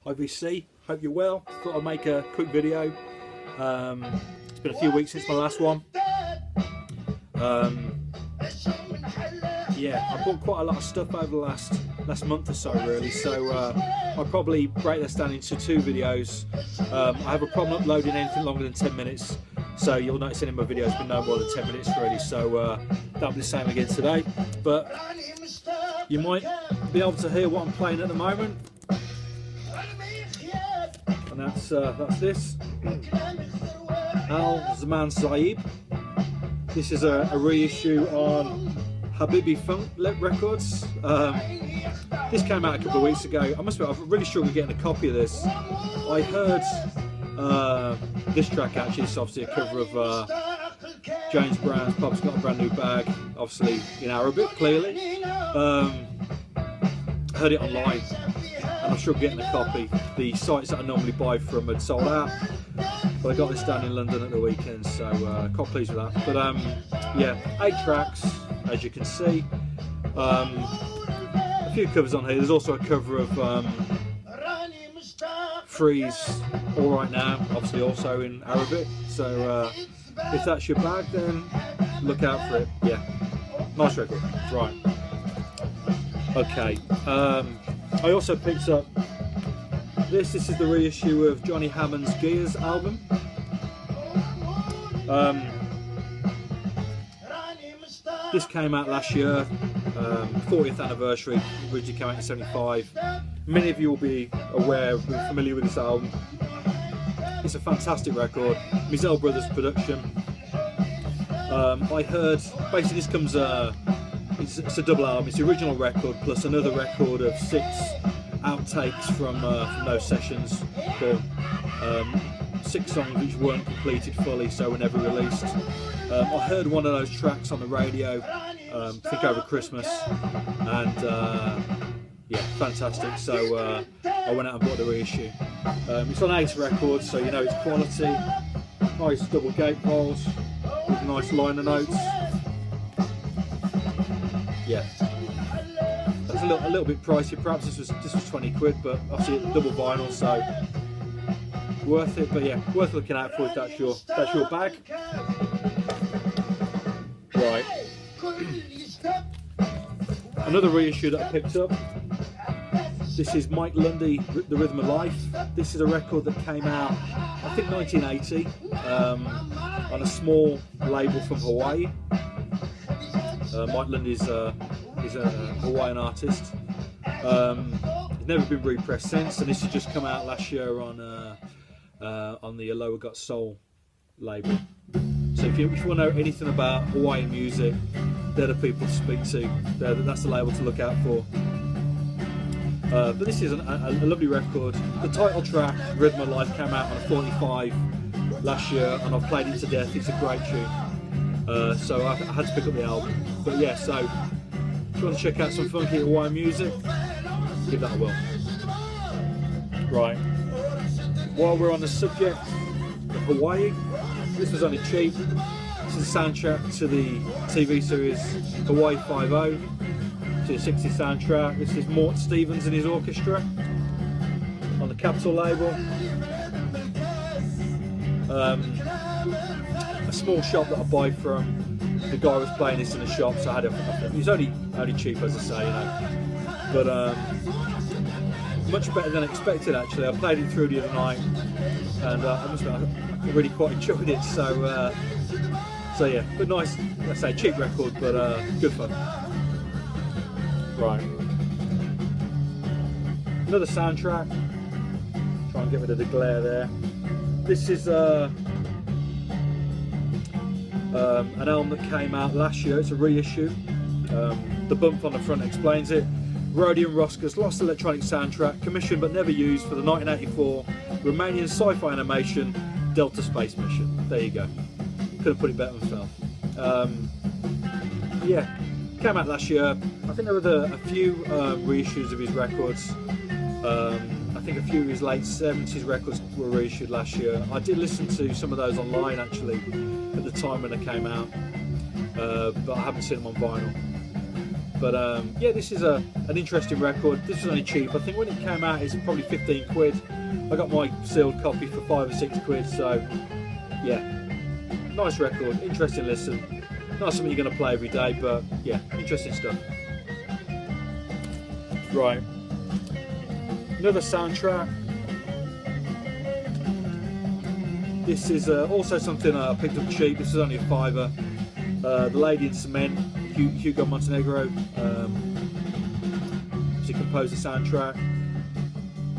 Hi VC, hope you're well. Thought I'd make a quick video. It's been a few weeks since my last one. Yeah, I bought quite a lot of stuff over the last month or so really, so I'll probably break this down into two videos. I have a problem uploading anything longer than 10 minutes, so you'll notice any of my videos been no more than 10 minutes really, so that'll be the same again today. But you might be able to hear what I'm playing at the moment. And that's this Al Zaman Zaib. This is a reissue on Habibi Funk Records. This came out a couple of weeks ago. I must admit, I've really struggled getting a copy of this. I heard this track actually. It's obviously a cover of James Brown's Pop's Got a Brand New Bag, obviously in Arabic, clearly. Heard it online and I'm sure getting a copy. The sites that I normally buy from had sold out, but I got this down in London at the weekend, so quite pleased with that. But yeah, 8 tracks as you can see. A few covers on here. There's also a cover of Freeze All Right Now, obviously also in Arabic, so if that's your bag then look out for it. Yeah, nice record. Right, okay. I also picked up this is the reissue of Johnny Hammond's Gears album. This came out last year, 40th anniversary, originally came out in '75. Many of you will be aware, be familiar with this album. It's a fantastic record, Mizell Brothers production. I heard, basically this comes, it's a double album, it's the original record plus another record of 6 outtakes from those sessions, but 6 songs which weren't completed fully, so were never released. I heard one of those tracks on the radio, I think over Christmas, and yeah, fantastic. So I went out and bought the reissue. It's on Ace Records, so you know it's quality. Nice double gatefolds with nice liner notes. Yeah, that's a little bit pricey. Perhaps this was 20 quid, but obviously it's double vinyl, so worth it. But yeah, worth looking out for if that's your bag. Right. Another reissue that I picked up. This is Mike Lundy, The Rhythm of Life. This is a record that came out, I think 1980, on a small label from Hawaii. Mike Lundy is a Hawaiian artist. It's never been repressed since, and this has just come out last year on the Aloha Got Soul label. So if you want to know anything about Hawaiian music, they're the people to speak to. That's the label to look out for. But this is a lovely record. The title track, Rhythm of Life, came out on a 45 last year, and I've played it to death. It's a great tune. So I had to pick up the album. But yeah, so if you want to check out some funky Hawaiian music, give that a whirl. Right. While we're on the subject of Hawaii, this was only cheap. This is a soundtrack to the TV series Hawaii Five-0, to the 60s soundtrack. This is Mort Stevens and his orchestra on the Capitol label. A small shop that I buy from. The guy was playing this in the shop, so I had it. It was only cheap, as I say, you know. But much better than expected actually. I played it through the other night, and I must admit, I really quite enjoyed it. So yeah, but nice. Let's say cheap record, but good fun. Right. Another soundtrack. Try and get rid of the glare there. This is an album that came out last year. It's a reissue. The bump on the front explains it. Rodion Roska's Lost Electronic soundtrack, commissioned but never used for the 1984 Romanian sci-fi animation Delta Space Mission. There you go. Couldn't put it better myself. Yeah, came out last year. I think there were a few reissues of his records. I think a few of his late 70s records were reissued last year. I did listen to some of those online actually at the time when they came out, but I haven't seen them on vinyl. But yeah, this is an interesting record. This was only cheap. I think when it came out it's probably 15 quid. I got my sealed copy for 5 or 6 quid, so yeah, nice record, interesting listen. Not something you're going to play every day, but yeah, interesting stuff. Right, another soundtrack. This is also something I picked up cheap. This is only a £5. The Lady in Cement, Hugo Montenegro. She composed the soundtrack.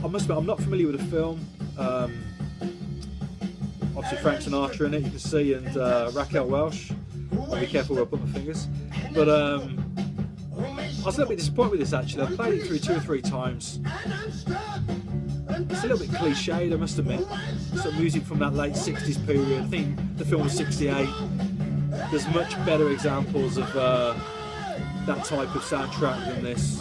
I must admit, I'm not familiar with the film. Obviously Frank Sinatra in it, you can see, and Raquel Welch. I'll be careful where I put my fingers. But I was a little bit disappointed with this actually. I played it through 2 or 3 times. It's a little bit cliched, I must admit. Some music from that late 60s period. I think the film was 68. There's much better examples of that type of soundtrack than this.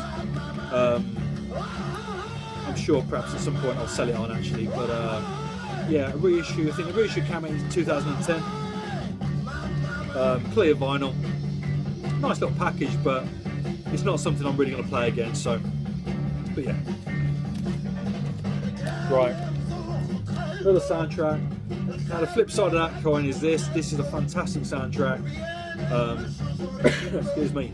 I'm sure perhaps at some point I'll sell it on actually, but yeah, a reissue. I think the reissue came out in 2010. Clear vinyl, nice little package, but it's not something I'm really going to play again. So, but yeah, right, another soundtrack. Now the flip side of that coin is this. This is a fantastic soundtrack. Excuse me.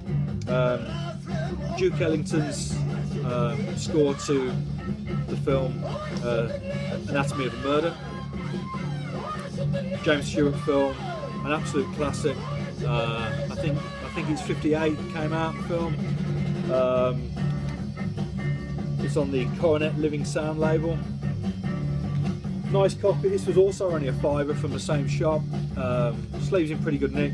Duke Ellington's score to the film Anatomy of a Murder. James Stewart film, an absolute classic. I think it's 58 came out, the film. It's on the Coronet Living Sound label. Nice copy. This was also only a £5 from the same shop. Sleeves in pretty good nick.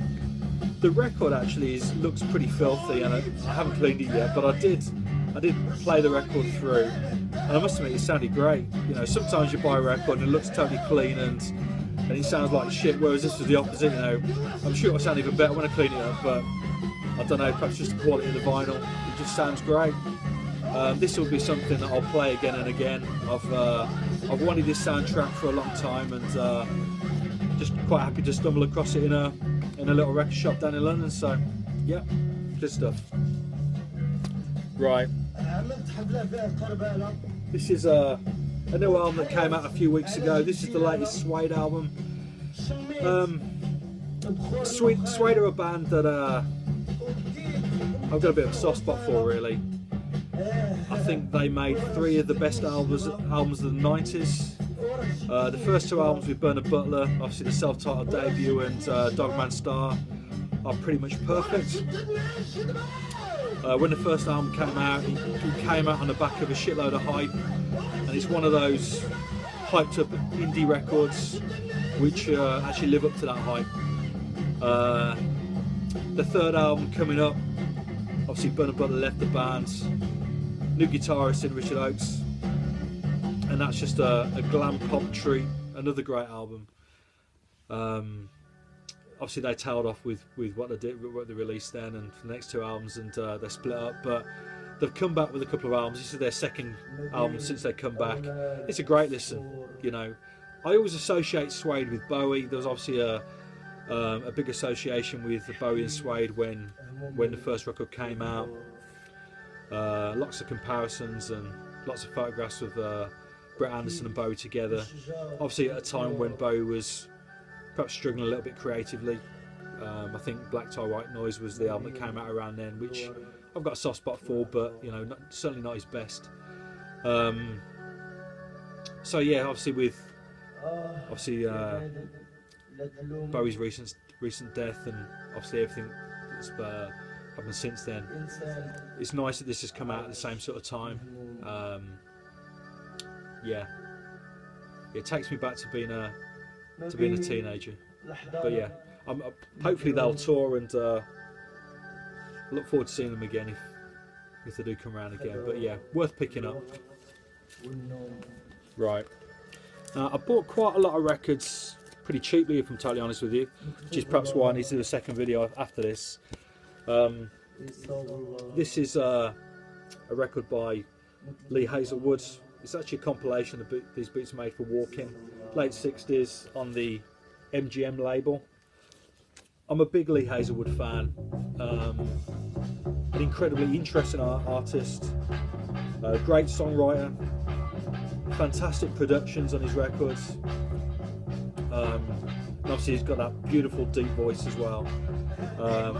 The record actually looks pretty filthy, and I haven't cleaned it yet, but I did play the record through, and I must admit it sounded great. You know, sometimes you buy a record and it looks totally clean and it sounds like shit, whereas this was the opposite. You know, I'm sure it'll sound even better when I clean it up, but I don't know, perhaps just the quality of the vinyl, it just sounds great. This will be something that I'll play again and again. I've wanted this soundtrack for a long time, and just quite happy to stumble across it in a little record shop down in London. So yeah, good stuff. Right, this is a new album that came out a few weeks ago. This is the latest Suede album. Suede are a band that I've got a bit of a soft spot for, really. I think they made 3 of the best albums of the 90s. The first 2 albums with Bernard Butler, obviously the self-titled debut and Dogman Star, are pretty much perfect. When the first album came out, it came out on the back of a shitload of hype, and it's one of those hyped up indie records which actually live up to that hype. The third album coming up, obviously Bernard Butler left the band, new guitarist in Richard Oakes, and that's just a glam pop treat. Another great album. Obviously they tailed off with what they released then, and for the next 2 albums, and they split up, but they've come back with a couple of albums. This is their second album since they come back. It's a great listen. You know, I always associate Suede with Bowie. There was obviously a big association with Bowie and Suede when the first record came out. Lots of comparisons and lots of photographs with Brett Anderson and Bowie together. Obviously at a time when Bowie was perhaps struggling a little bit creatively. I think Black Tie White Noise was the album that came out around then, which I've got a soft spot for, but you know, certainly not his best. So yeah, obviously with Bowie's recent death, and obviously everything that's happened since then, it's nice that this has come out at the same sort of time. Yeah, it takes me back to being a teenager. But yeah, hopefully they'll tour, and look forward to seeing them again if they do come around again. But yeah, worth picking up. Right, I bought quite a lot of records pretty cheaply, if I'm totally honest with you, which is perhaps why I need to do a second video after this. This is a record by Lee Hazelwood. It's actually a compilation of these beats made for Walking, late 60s, on the MGM label. I'm a big Lee Hazelwood fan. an incredibly interesting artist, great songwriter, fantastic productions on his records. And obviously he's got that beautiful deep voice as well.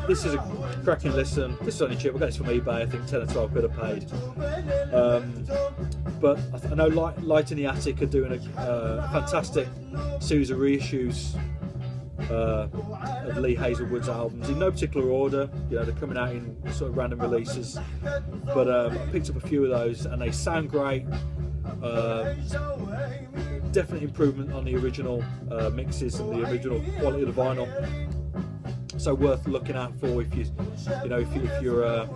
This is a cracking listen. This is only cheap. I got this from eBay. I think 10 or 12 quid I paid. But I know Light in the Attic are doing a fantastic series of reissues of Lee Hazelwood's albums in no particular order. You know, they're coming out in sort of random releases. But I picked up a few of those, and they sound great. Definite improvement on the original mixes and the original quality of the vinyl. So worth looking out for if you're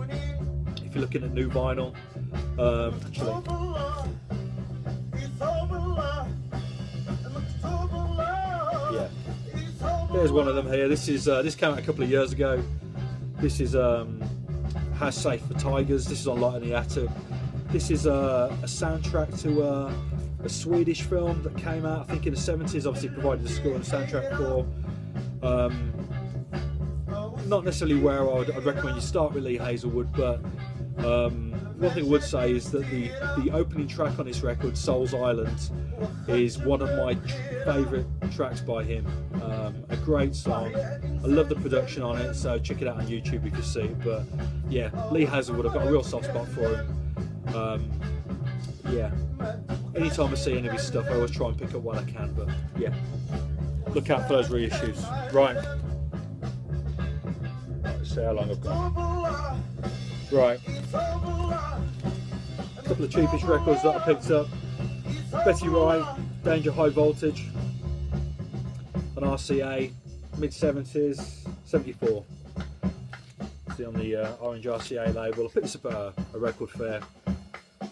looking at new vinyl. Yeah, there's one of them here. This came out a couple of years ago. This is How Safe for Tigers. This is on Light in the Attic. This is a soundtrack to a Swedish film that came out, I think, in the 70s. Obviously provided the score and the soundtrack for. Not necessarily where I'd recommend you start with Lee Hazelwood, but one thing I would say is that the opening track on this record, Soul's Island, is one of my favourite tracks by him. A great song. I love the production on it, so check it out on YouTube if you see it. But yeah, Lee Hazelwood, I've got a real soft spot for him. Yeah, anytime I see any of his stuff, I always try and pick up what I can. But yeah, look out for those reissues. Right. Let's see how long I've got. Right. A couple of cheapish records that I picked up. Betty Wright, Danger High Voltage, an RCA, mid-70s, 74. See on the Orange RCA label. I picked this up at a record fair.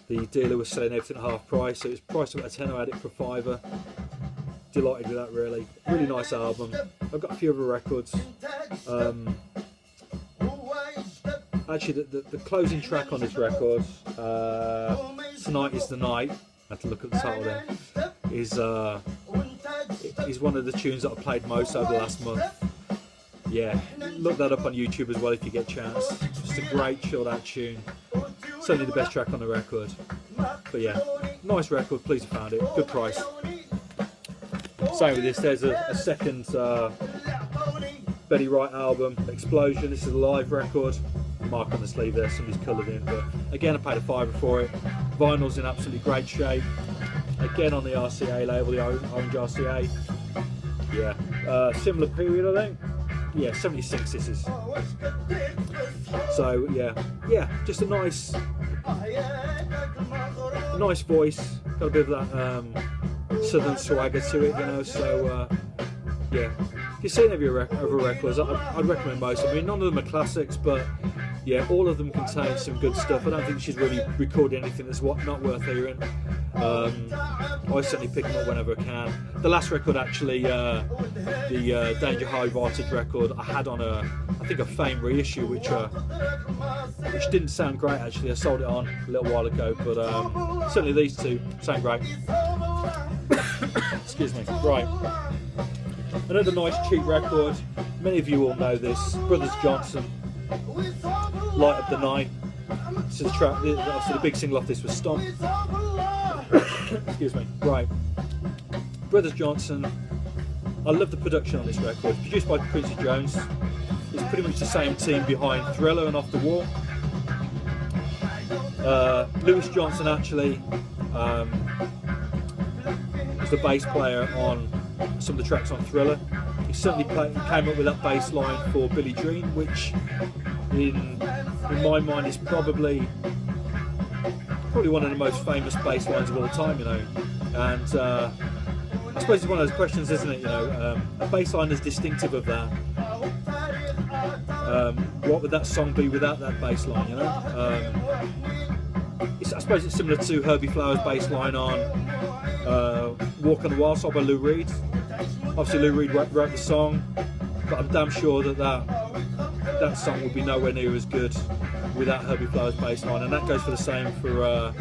The dealer was selling everything at half price, so it was priced up at a tenner. I had it for a £5. Delighted with that, really. Really nice album. I've got a few other records. Actually, the closing track on this record, Tonight Is the Night, I have to look at the title there, is one of the tunes that I played most over the last month. Yeah, look that up on YouTube as well if you get a chance. Just a great chilled out tune. Certainly the best track on the record. But yeah, nice record, pleased I found it, good price. Same with this, there's a second Betty Wright album, Explosion. This is a live record. Mark on the sleeve there, somebody's coloured in, but again I paid a £5 for it. Vinyl's in absolutely great shape. Again on the RCA label, the Orange RCA. Yeah, similar period I think. Yeah, 76 this is. So yeah, just a nice voice, got a bit of that southern swagger to it, you know. So yeah, if you've seen any of other records, I'd recommend most. I mean, none of them are classics, but yeah, all of them contain some good stuff. I don't think she's really recorded anything that's not worth hearing. I certainly pick them up whenever I can. The last record, actually, the Danger High Voltage record, I had on I think a Fame reissue, which didn't sound great actually. I sold it on a little while ago, but certainly these two sound great. Excuse me. Right. Another nice cheap record. Many of you will know this. Brothers Johnson, Light Up the Night. This is the track. Obviously, the big single off this was Stomp. Excuse me. Right. Brothers Johnson. I love the production on this record. Produced by Quincy Jones. It's pretty much the same team behind Thriller and Off the Wall. Lewis Johnson actually was the bass player on some of the tracks on Thriller. He certainly came up with that bass line for Billie Jean, which in my mind is probably one of the most famous bass lines of all time, you know. And I suppose it's one of those questions, isn't it, you know, a bass line is distinctive of that. What would that song be without that bass line, you know? I suppose it's similar to Herbie Flower's bass line on Walk on the Wild Side by Lou Reed. Obviously Lou Reed wrote the song, but I'm damn sure that song would be nowhere near as good without Herbie Flower's bass line, and that goes for the same for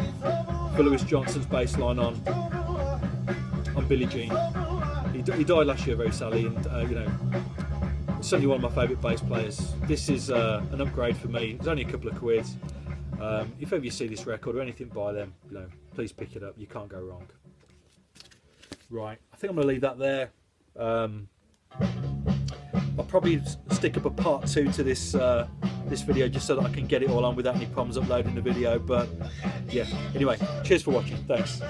Lewis Johnson's bass line on Billie Jean. He died last year very sadly, and you know, certainly one of my favourite bass players. This is an upgrade for me. It's only a couple of quid. If ever you see this record or anything by them, please pick it up. You can't go wrong. Right, I think I'm going to leave that there. I'll probably stick up a part 2 to this this video just so that I can get it all on without any problems uploading the video. But yeah, anyway, cheers for watching. Thanks.